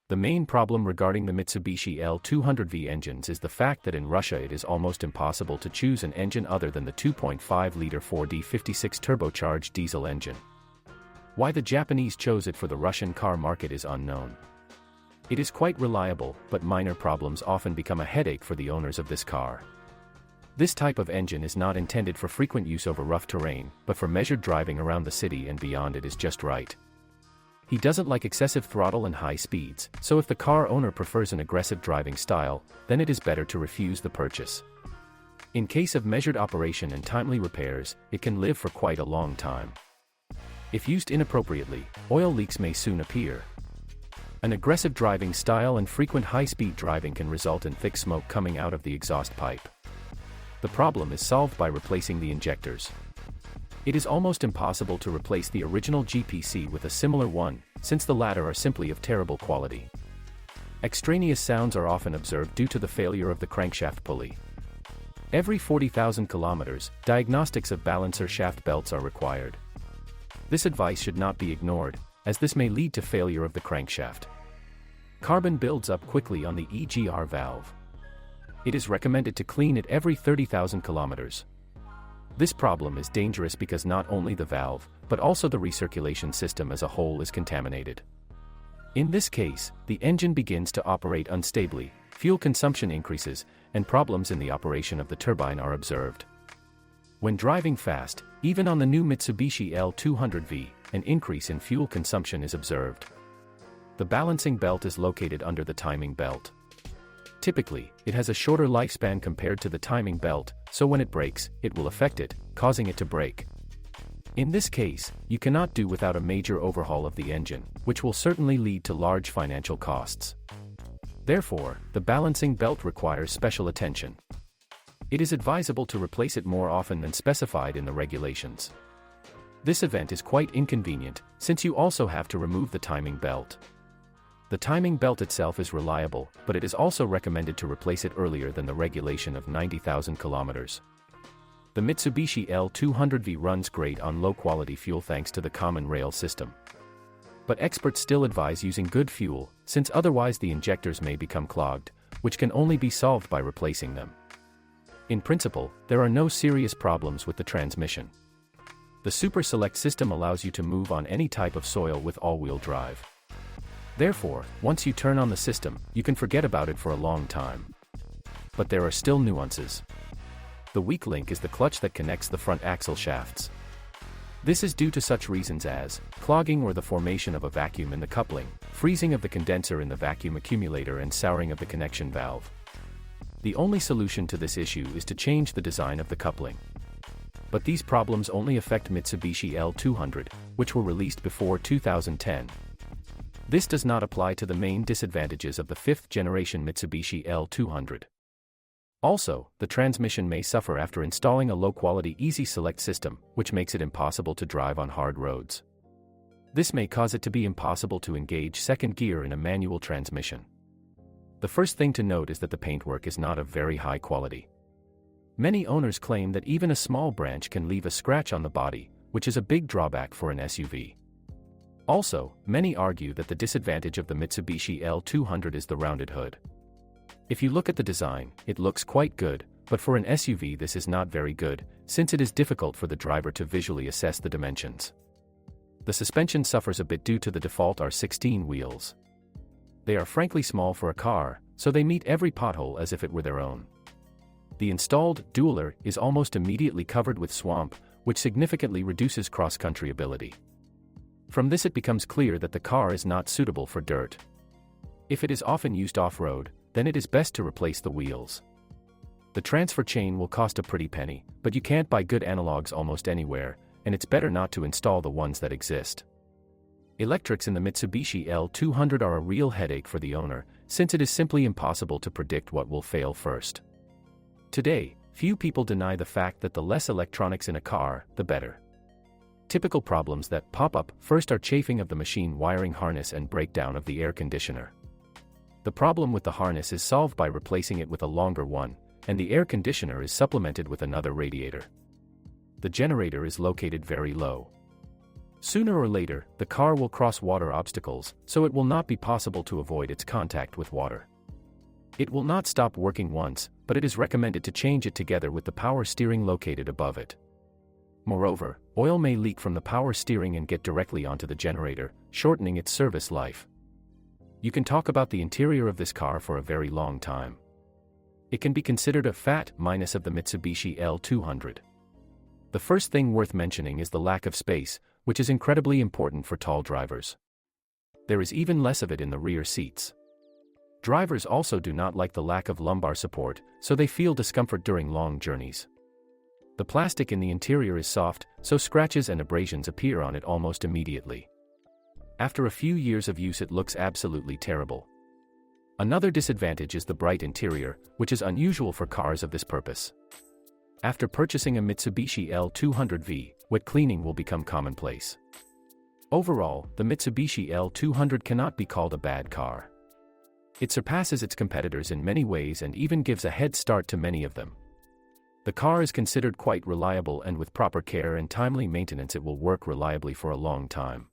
The main problem regarding the Mitsubishi L200V engines is the fact that in Russia it is almost impossible to choose an engine other than the 2.5-liter 4D56 turbocharged diesel engine. Why the Japanese chose it for the Russian car market is unknown. It is quite reliable, but minor problems often become a headache for the owners of this car. This type of engine is not intended for frequent use over rough terrain, but for measured driving around the city and beyond it is just right. He doesn't like excessive throttle and high speeds, so if the car owner prefers an aggressive driving style, then it is better to refuse the purchase. In case of measured operation and timely repairs, it can live for quite a long time. If used inappropriately, oil leaks may soon appear. An aggressive driving style and frequent high-speed driving can result in thick smoke coming out of the exhaust pipe. The problem is solved by replacing the injectors. It is almost impossible to replace the original GPC with a similar one, since the latter are simply of terrible quality. Extraneous sounds are often observed due to the failure of the crankshaft pulley. Every 40,000 kilometers, diagnostics of balancer shaft belts are required. This advice should not be ignored, as this may lead to failure of the crankshaft. Carbon builds up quickly on the EGR valve. It is recommended to clean it every 30,000 kilometers. This problem is dangerous because not only the valve, but also the recirculation system as a whole is contaminated. In this case, the engine begins to operate unstably, fuel consumption increases, and problems in the operation of the turbine are observed. When driving fast, even on the new Mitsubishi L200V, an increase in fuel consumption is observed. The balancing belt is located under the timing belt. Typically, it has a shorter lifespan compared to the timing belt, so when it breaks, it will affect it, causing it to break. In this case, you cannot do without a major overhaul of the engine, which will certainly lead to large financial costs. Therefore, the balancing belt requires special attention. It is advisable to replace it more often than specified in the regulations. This event is quite inconvenient, since you also have to remove the timing belt. The timing belt itself is reliable, but it is also recommended to replace it earlier than the regulation of 90,000 kilometers. The Mitsubishi L200V runs great on low-quality fuel thanks to the common rail system. But experts still advise using good fuel, since otherwise the injectors may become clogged, which can only be solved by replacing them. In principle, there are no serious problems with the transmission. The Super Select system allows you to move on any type of soil with all-wheel drive. Therefore, once you turn on the system, you can forget about it for a long time. But there are still nuances. The weak link is the clutch that connects the front axle shafts. This is due to such reasons as clogging or the formation of a vacuum in the coupling, freezing of the condenser in the vacuum accumulator and souring of the connection valve. The only solution to this issue is to change the design of the coupling. But these problems only affect Mitsubishi L200, which were released before 2010. This does not apply to the main disadvantages of the 5th generation Mitsubishi L200. Also, the transmission may suffer after installing a low-quality Easy Select system, which makes it impossible to drive on hard roads. This may cause it to be impossible to engage second gear in a manual transmission. The first thing to note is that the paintwork is not of very high quality. Many owners claim that even a small branch can leave a scratch on the body, which is a big drawback for an SUV. Also, many argue that the disadvantage of the Mitsubishi L200 is the rounded hood. If you look at the design, it looks quite good, but for an SUV this is not very good, since it is difficult for the driver to visually assess the dimensions. The suspension suffers a bit due to the default R16 wheels. They are frankly small for a car, so they meet every pothole as if it were their own. The installed dualer is almost immediately covered with swamp, which significantly reduces cross-country ability. From this it becomes clear that the car is not suitable for dirt. If it is often used off-road, then it is best to replace the wheels. The transfer chain will cost a pretty penny, but you can't buy good analogs almost anywhere, and it's better not to install the ones that exist. Electrics in the Mitsubishi L200 are a real headache for the owner, since it is simply impossible to predict what will fail first. Today, few people deny the fact that the less electronics in a car, the better. Typical problems that pop up first are chafing of the machine wiring harness and breakdown of the air conditioner. The problem with the harness is solved by replacing it with a longer one, and the air conditioner is supplemented with another radiator. The generator is located very low. Sooner or later, the car will cross water obstacles, so it will not be possible to avoid its contact with water. It will not stop working once, but it is recommended to change it together with the power steering located above it. Moreover, oil may leak from the power steering and get directly onto the generator, shortening its service life. You can talk about the interior of this car for a very long time. It can be considered a fat minus of the Mitsubishi L200. The first thing worth mentioning is the lack of space, which is incredibly important for tall drivers. There is even less of it in the rear seats. Drivers also do not like the lack of lumbar support, so they feel discomfort during long journeys. The plastic in the interior is soft, so scratches and abrasions appear on it almost immediately. After a few years of use, it looks absolutely terrible. Another disadvantage is the bright interior, which is unusual for cars of this purpose. After purchasing a Mitsubishi L200V, wet cleaning will become commonplace. Overall, the Mitsubishi L200 cannot be called a bad car. It surpasses its competitors in many ways and even gives a head start to many of them. The car is considered quite reliable, and with proper care and timely maintenance it will work reliably for a long time.